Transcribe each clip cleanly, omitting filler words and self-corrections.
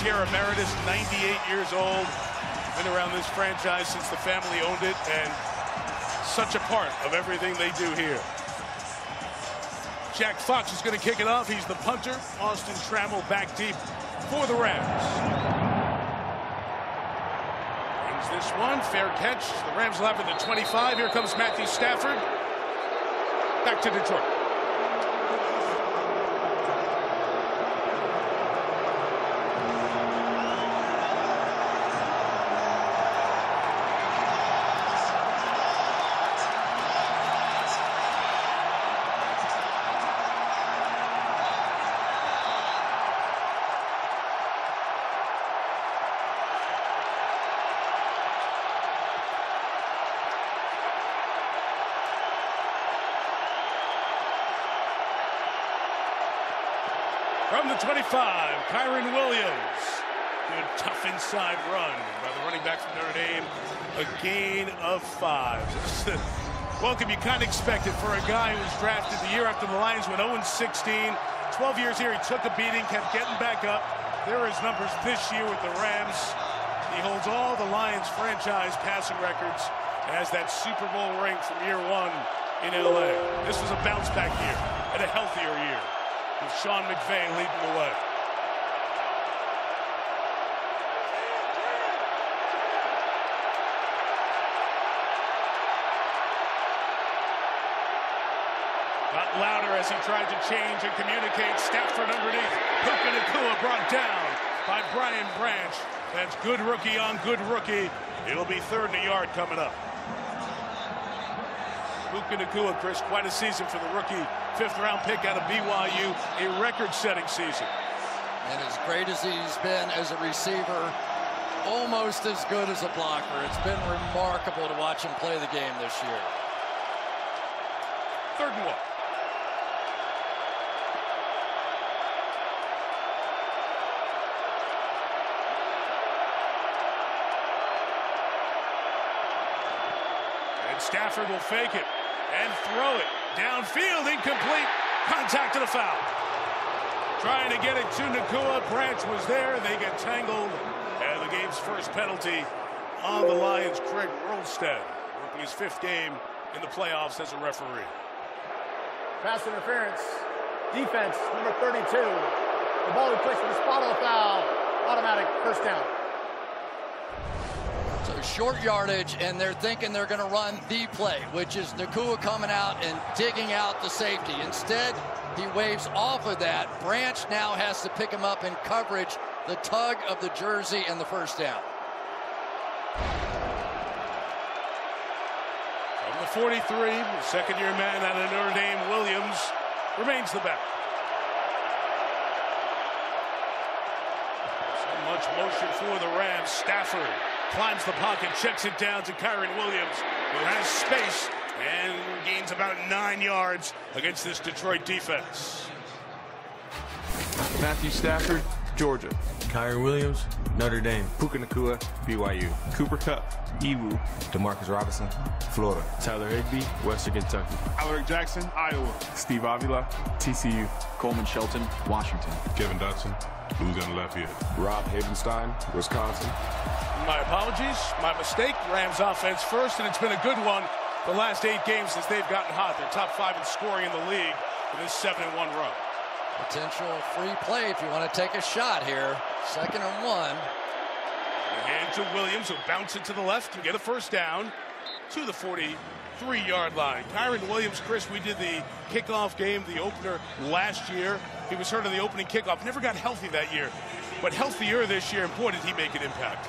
Chair Emeritus, 98 years old. Been around this franchise since the family owned it, and such a part of everything they do here. Jack Fox is going to kick it off. He's the punter. Austin Trammell back deep for the Rams. Brings this one. Fair catch. The Rams will have it at 25. Here comes Matthew Stafford. Back to Detroit. From the 25, Kyren Williams. Good tough inside run by the running back from Notre Dame. A gain of 5. Welcome you kind of expected for a guy who was drafted the year after the Lions went 0-16. 12 years here, he took a beating, kept getting back up. There are his numbers this year with the Rams. He holds all the Lions franchise passing records and has that Super Bowl ring from year 1 in LA. This was a bounce back year and a healthier year, with Sean McVay leading the way. Got louder as he tried to change and communicate. Stafford underneath. Puka Nacua brought down by Brian Branch. That's good rookie on good rookie. It'll be 3rd and a yard coming up. Puka Nacua, Chris, quite a season for the rookie. 5th-round pick out of BYU, a record-setting season. And as great as he's been as a receiver, almost as good as a blocker. It's been remarkable to watch him play the game this year. 3rd and 1. And Stafford will fake it and throw it. Downfield, incomplete. Contact to the foul. Trying to get it to Nacua. Branch was there. They get tangled. And the game's first penalty on the Lions, Craig Rolstead, working his 5th game in the playoffs as a referee. Pass interference. Defense, number 32. The ball he plays for the spot on the foul. Automatic first down. So short yardage, and they're thinking they're going to run the play, which is Nacua coming out and digging out the safety. Instead, he waves off of that. Branch now has to pick him up in coverage, the tug of the jersey, and the first down. From the 43, the second-year man out of Notre Dame, Williams, remains the back. So much motion for the Rams. Stafford climbs the pocket, checks it down to Kyren Williams, who has space and gains about 9 yards against this Detroit defense. Matthew Stafford, Georgia. Kyren Williams, Notre Dame. Puka Nacua, BYU. Cooper Kupp, EWU. Demarcus Robinson, Florida. Tyler Higbee, Western Kentucky. Alaric Jackson, Iowa. Steve Avila, TCU. Coleman Shelton, Washington. Kevin Dotson, Louisiana Lafayette. Rob Havenstein, Wisconsin. My apologies, my mistake. Rams offense first, and it's been a good one the last 8 games since they've gotten hot. They're top 5 in scoring in the league with this 7-1 run. Potential free play if you want to take a shot here. 2nd and 1. And to Williams, who bounce it to the left and get a first down to the 43-yard line. Kyren Williams, Chris, we did the kickoff game, the opener last year. He was hurt on the opening kickoff. Never got healthy that year, but healthier this year. And boy, did he make an impact.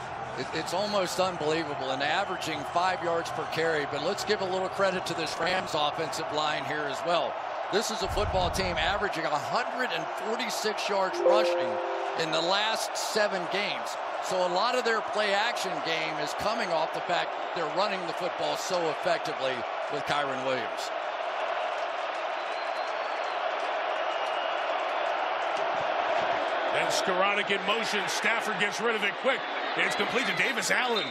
It's almost unbelievable, and averaging 5 yards per carry. But let's give a little credit to this Rams offensive line here as well. This is a football team averaging 146 yards rushing in the last 7 games. So a lot of their play-action game is coming off the fact they're running the football so effectively with Kyren Williams. And Skoranek in motion. Stafford gets rid of it quick. It's complete to Davis Allen,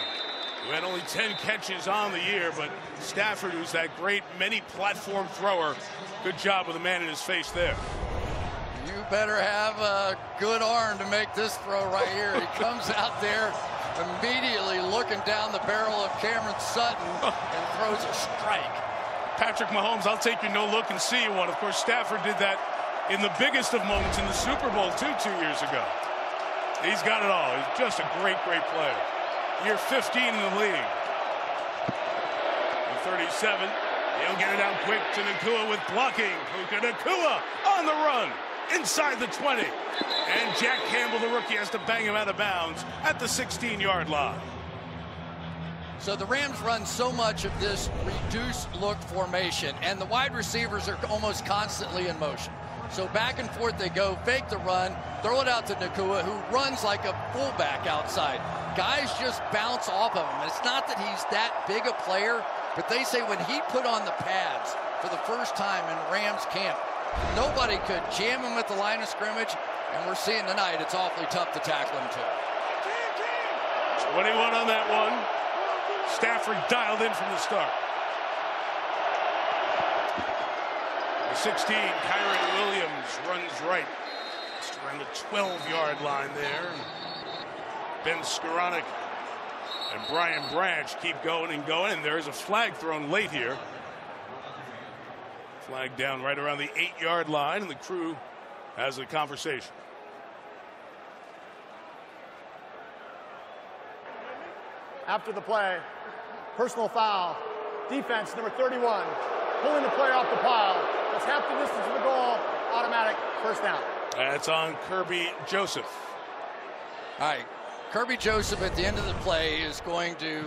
who had only 10 catches on the year, but Stafford, who's that great many-platform thrower, good job with a man in his face there. You better have a good arm to make this throw right here. He comes out there immediately looking down the barrel of Cameron Sutton and throws a strike. Patrick Mahomes, I'll take your no-look and see one. Of course, Stafford did that in the biggest of moments in the Super Bowl, too, 2 years ago. He's got it all. He's just a great, great player. Year 15 in the league. 37. He'll get it out quick to Nakua with blocking. Puka Nakua on the run inside the 20. And Jack Campbell, the rookie, has to bang him out of bounds at the 16-yard line. So the Rams run so much of this reduced look formation, and the wide receivers are almost constantly in motion. So back and forth they go, fake the run, throw it out to Nakua, who runs like a fullback outside. Guys just bounce off of him. It's not that he's that big a player, but they say when he put on the pads for the first time in Rams camp, nobody could jam him at the line of scrimmage, and we're seeing tonight it's awfully tough to tackle him too. 21 on that one. Stafford dialed in from the start. The 16, Kyron Williams runs right. Just around the 12-yard line there. Ben Skoranek and Brian Branch keep going and going, and there is a flag thrown late here. Flag down right around the 8-yard line, and the crew has a conversation. After the play, personal foul, defense number 31, pulling the player off the pile. That's half the distance to the goal, automatic first down. That's on Kirby Joseph. All right, Kirby Joseph at the end of the play is going to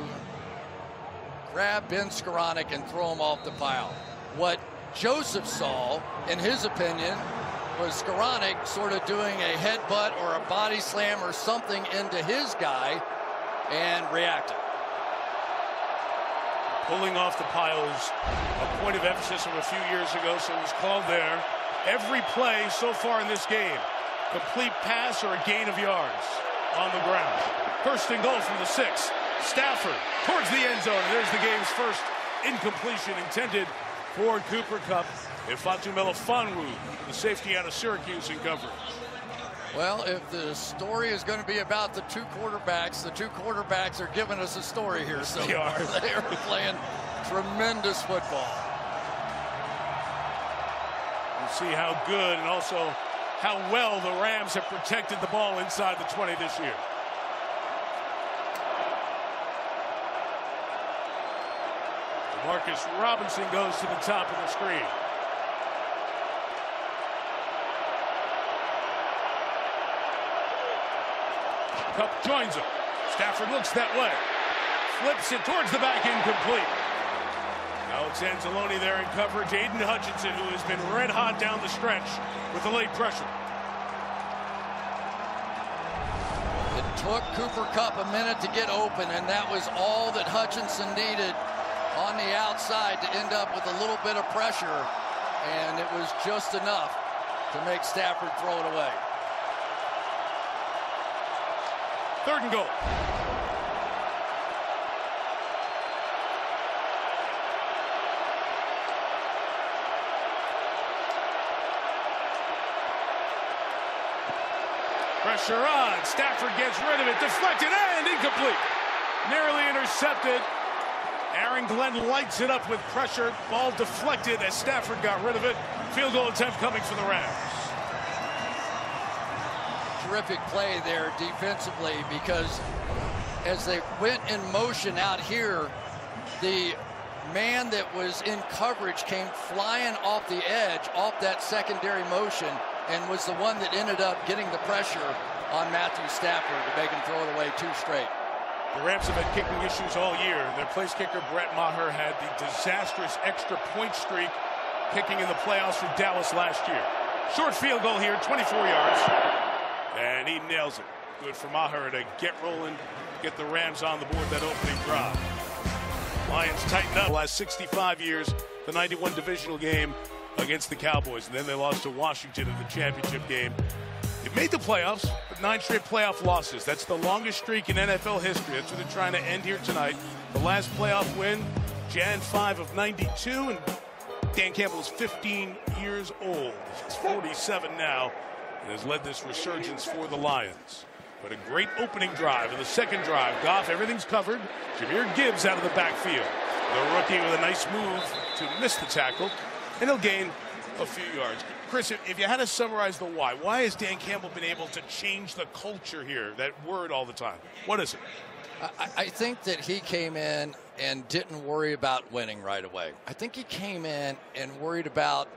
grab Ben Skoranek and throw him off the pile. What Joseph saw, in his opinion, was Skoranek sort of doing a headbutt or a body slam or something into his guy and reacted. Pulling off the pile is a point of emphasis from a few years ago, so it was called there. Every play so far in this game, complete pass or a gain of yards on the ground. First and goal from the 6. Stafford towards the end zone. There's the game's first incompletion intended for Cooper Kupp. And Fatu Melifonwu, the safety out of Syracuse, in coverage. Well, if the story is going to be about the two quarterbacks are giving us a story here. So they are playing tremendous football. We'll see how good and also how well the Rams have protected the ball inside the 20 this year. Marcus Robinson goes to the top of the screen. Kupp joins him. Stafford looks that way. Flips it towards the back, incomplete. Alex Anzalone there in coverage. Aiden Hutchinson, who has been red hot down the stretch with the late pressure. It took Cooper Kupp a minute to get open, and that was all that Hutchinson needed on the outside to end up with a little bit of pressure, and it was just enough to make Stafford throw it away. Third and goal. Pressure on. Stafford gets rid of it. Deflected and incomplete. Narrowly intercepted. Aaron Glenn lights it up with pressure. Ball deflected as Stafford got rid of it. Field goal attempt coming for the Rams. Terrific play there defensively, because as they went in motion out here, the man that was in coverage came flying off the edge, off that secondary motion, and was the one that ended up getting the pressure on Matthew Stafford to make him throw it away two straight. The Rams have had kicking issues all year. Their place kicker, Brett Maher, had the disastrous extra point streak kicking in the playoffs for Dallas last year. Short field goal here, 24 yards. And he nails it. Good for Maher to get rolling, get the Rams on the board that opening drive. Lions tighten up the last 65 years, the 91 divisional game against the Cowboys. And then they lost to Washington in the championship game. It made the playoffs, but 9 straight playoff losses. That's the longest streak in NFL history. That's what they're trying to end here tonight. The last playoff win, Jan 5 of 92, and Dan Campbell is 15 years old. He's 47 now. and has led this resurgence for the Lions. But a great opening drive. In the second drive, Goff, everything's covered. Jahmyr Gibbs out of the backfield. The rookie with a nice move to miss the tackle, and he'll gain a few yards. Chris, if you had to summarize the why has Dan Campbell been able to change the culture here, that word all the time? What is it? I think that he came in and didn't worry about winning right away. I think he came in and worried about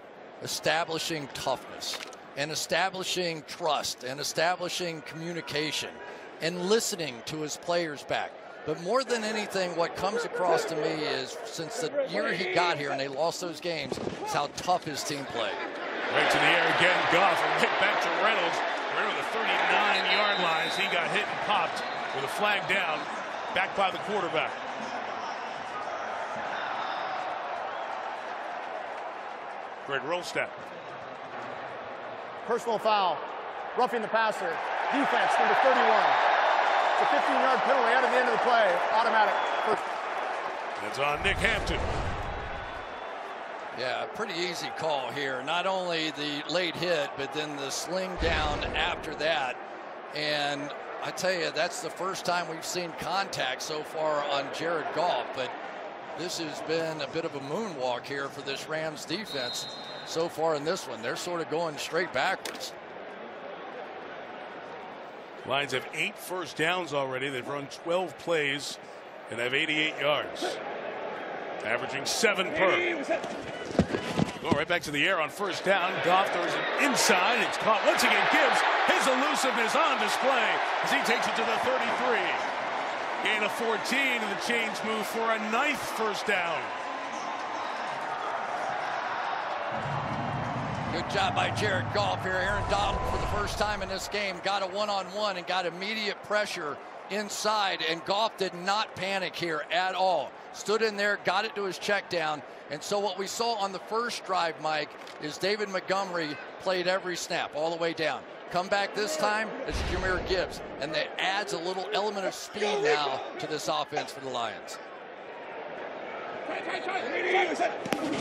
establishing toughness and establishing trust and establishing communication and listening to his players back. But more than anything, what comes across to me is since the year he got here and they lost those games, is how tough his team played. Right to the air again, Goff, and right back to Reynolds. Right over the 39-yard line as he got hit and popped with a flag down, back by the quarterback. Greg Rolstad. Personal foul, roughing the passer, defense, number 31. It's a 15-yard penalty out of the end of the play, automatic. It's on Nick Hampton. Yeah, pretty easy call here. Not only the late hit, but then the sling down after that. And I tell you, that's the first time we've seen contact so far on Jared Goff. But this has been a bit of a moonwalk here for this Rams defense so far in this one. They're sort of going straight backwards. Lions have 8 first downs already. They've run 12 plays and have 88 yards. Averaging 7 per. Going right back to the air on first down. Goff throws it inside. It's caught once again. Gibbs, his elusiveness on display as he takes it to the 33. Gain of 14 and the chains move for a 9th first down. Good job by Jared Goff here. Aaron Donald for the first time in this game got a one-on-one and got immediate pressure inside, and Goff did not panic here at all. Stood in there, got it to his check down, and so what we saw on the first drive, Mike, is David Montgomery played every snap all the way down. Come back this time, it's Jahmyr Gibbs, and that adds a little element of speed now to this offense for the Lions.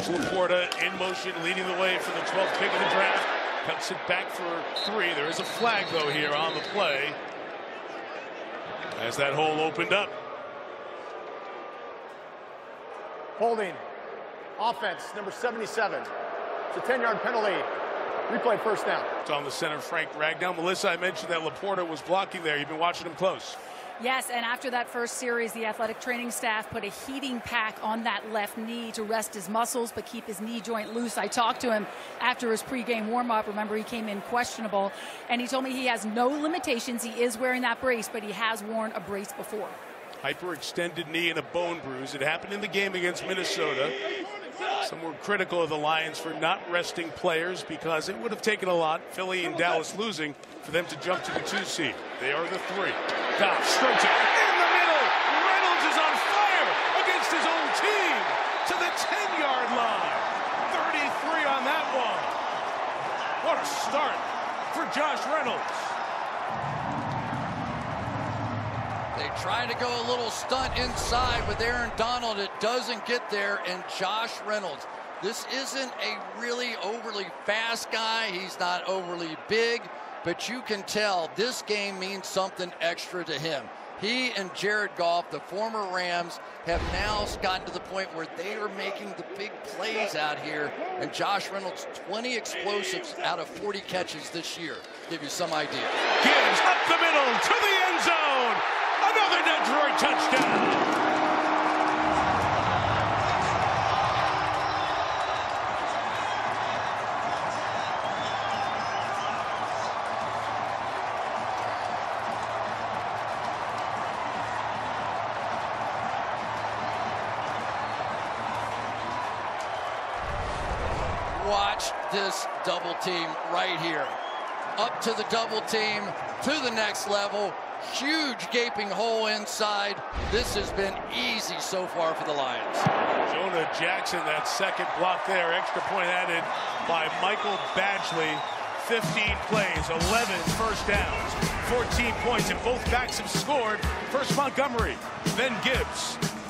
Laporta in motion, leading the way for the 12th pick of the draft. Cuts it back for 3. There is a flag, though, here on the play as that hole opened up. Holding. Offense, number 77. It's a 10-yard penalty. Replay first down. It's on the center, Frank Ragnow. Melissa, I mentioned that Laporta was blocking there. You've been watching him close. Yes, and after that first series, the athletic training staff put a heating pack on that left knee to rest his muscles but keep his knee joint loose. I talked to him after his pregame warm-up. Remember, he came in questionable, and he told me he has no limitations. He is wearing that brace, but he has worn a brace before. Hyperextended knee and a bone bruise. It happened in the game against Minnesota. Some were critical of the Lions for not resting players because it would have taken a lot, Philly and Dallas losing, for them to jump to the 2 seed. They are the 3. Goff strikes it in the middle. Reynolds is on fire against his own team to the 10-yard line. 33 on that one. What a start for Josh Reynolds. They try to go a little stunt inside with Aaron Donald. It doesn't get there, and Josh Reynolds. This isn't a really overly fast guy. He's not overly big, but you can tell this game means something extra to him. He and Jared Goff, the former Rams, have now gotten to the point where they are making the big plays out here. And Josh Reynolds, 20 explosives out of 40 catches this year. Give you some idea. Gibbs up the middle to the end zone. Another Detroit touchdown. Watch this double team right here. Up to the double team, to the next level. Huge gaping hole inside. This has been easy so far for the Lions. Jonah Jackson, that second block there. Extra point added by Michael Badgley. 15 plays, 11 first downs, 14 points, and both backs have scored. First Montgomery, then Gibbs.